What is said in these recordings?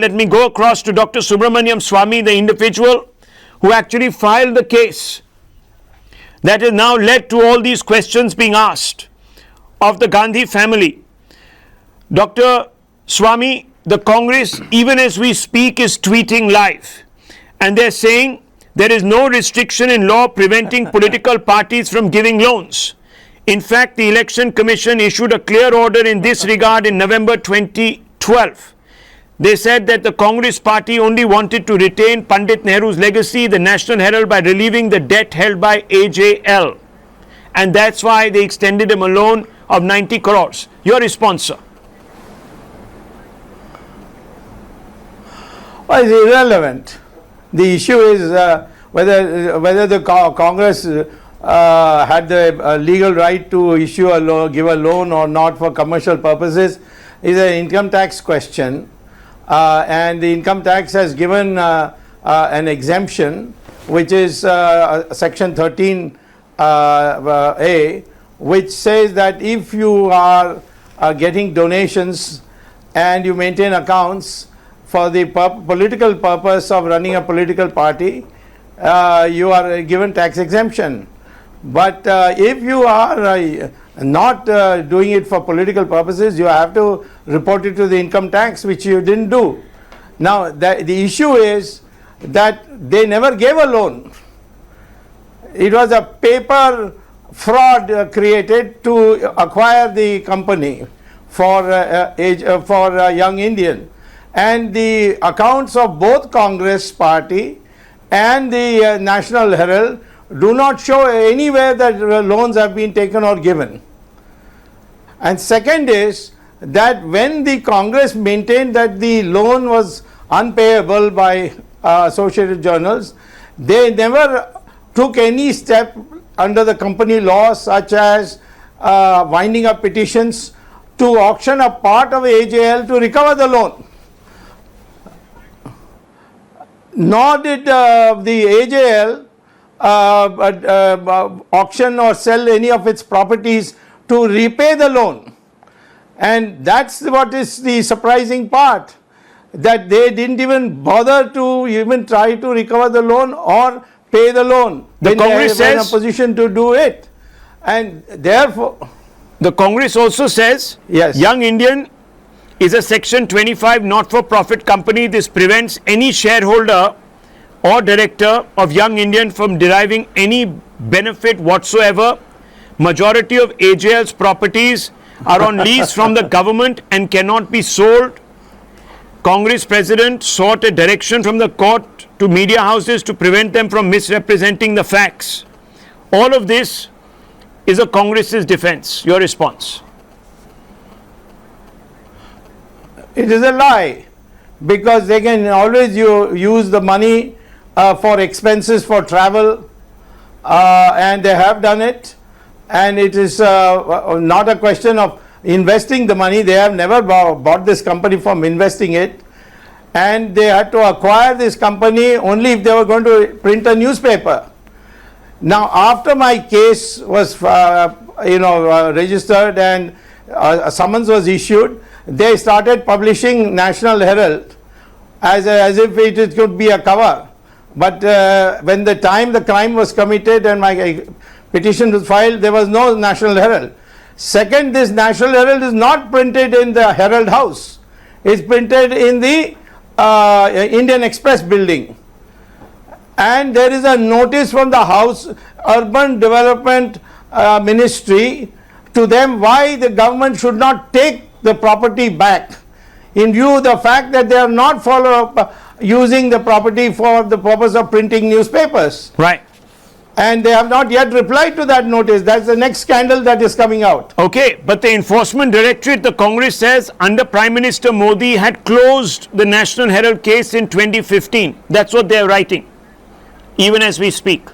let me go across to Dr. Subramanian Swamy, the individual who actually filed the case that has now led to all these questions being asked of the Gandhi family. Dr. Swamy, the Congress, even as we speak, is tweeting live, and they're saying there is no restriction in law preventing political parties from giving loans. In fact, the Election Commission issued a clear order in this regard in November 2012. They said that the Congress party only wanted to retain Pandit Nehru's legacy, the National Herald, by relieving the debt held by AJL. And that's why they extended him a loan of 90 crores. Your response, sir? Well, it's irrelevant. The issue is whether the Congress had the legal right to issue a loan, give a loan or not for commercial purposes is an income tax question. And the income tax has given an exemption, which is section 13A, which says that if you are getting donations and you maintain accounts for the political purpose of running a political party, you are given tax exemption. But if you are not doing it for political purposes, you have to report it to the income tax, which you didn't do. Now, the issue is that they never gave a loan. It was a paper fraud created to acquire the company for Young Indian. And the accounts of both Congress party and the National Herald do not show anywhere that loans have been taken or given. And second is that when the Congress maintained that the loan was unpayable by Associated Journals, they never took any step under the company law, such as winding up petitions to auction a part of AJL to recover the loan. Nor did the AJL auction or sell any of its properties to repay the loan. And that's what is the surprising part, that they didn't even bother to even try to recover the loan or pay the loan. The Congress says, in a position to do it. And therefore, the Congress also says, yes, Young Indian is a Section 25 not-for-profit company. This prevents any shareholder or director of Young Indian from deriving any benefit whatsoever. Majority of AJL's properties are on lease from the government and cannot be sold. Congress president sought a direction from the court to media houses to prevent them from misrepresenting the facts. All of this is a Congress's defense. Your response? It is a lie, because they can always use the money for expenses for travel, and they have done it. And it is not a question of investing the money. They have never bought this company from investing it, and they had to acquire this company only if they were going to print a newspaper. Now, after my case was registered and a summons was issued, they started publishing National Herald as if it could be a cover. But when the crime was committed and my petition was filed, there was no National Herald. Second, this National Herald is not printed in the Herald House. It's printed in the Indian Express building. And there is a notice from the House Urban Development Ministry to them why the government should not take the property back, in view of the fact that they are not using the property for the purpose of printing newspapers. Right. And they have not yet replied to that notice. That's the next scandal that is coming out. Okay, but the Enforcement Directorate, the Congress says, under Prime Minister Modi, had closed the National Herald case in 2015. That's what they are writing, even as we speak.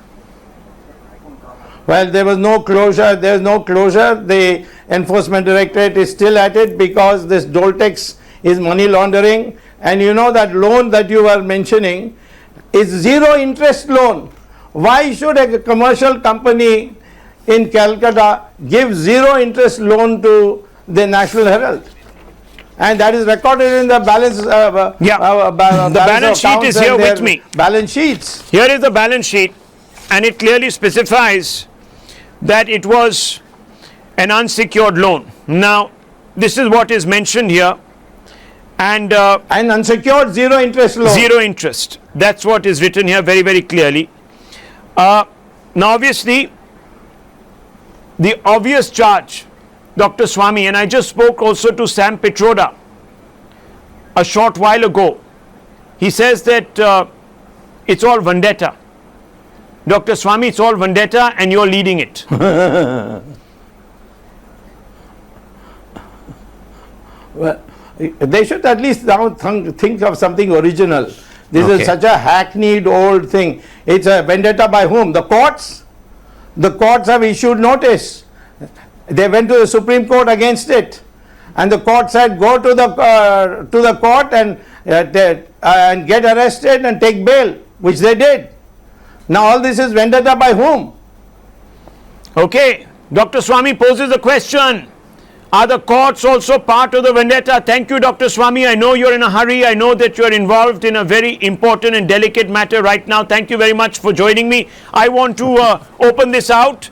Well, there was no closure. There is no closure. The Enforcement Directorate is still at it because this Doltex is money laundering. And you know that loan that you were mentioning is zero interest loan. Why should a commercial company in Calcutta give zero interest loan to the National Herald? And that is recorded in the balance. The balance sheet is here with me. Balance sheets. Here is the balance sheet, and it clearly specifies that it was an unsecured loan. Now, this is what is mentioned here, and unsecured zero interest loan. Zero interest. That's what is written here very, very clearly. Now, obviously, the obvious charge, Dr. Swamy, and I just spoke also to Sam Pitroda a short while ago. He says that it's all vendetta. Dr. Swamy, it's all vendetta and you're leading it. Well, they should at least now think of something original. This is such a hackneyed old thing. It's a vendetta by whom? The courts? The courts have issued notice. They went to the Supreme Court against it, and the court said go to the court and get arrested and take bail, which they did. Now all this is vendetta by whom? Okay, Dr. Swamy poses a question. Are the courts also part of the vendetta? Thank you, Dr. Swamy. I know you're in a hurry. I know that you're involved in a very important and delicate matter right now. Thank you very much for joining me. I want to open this out.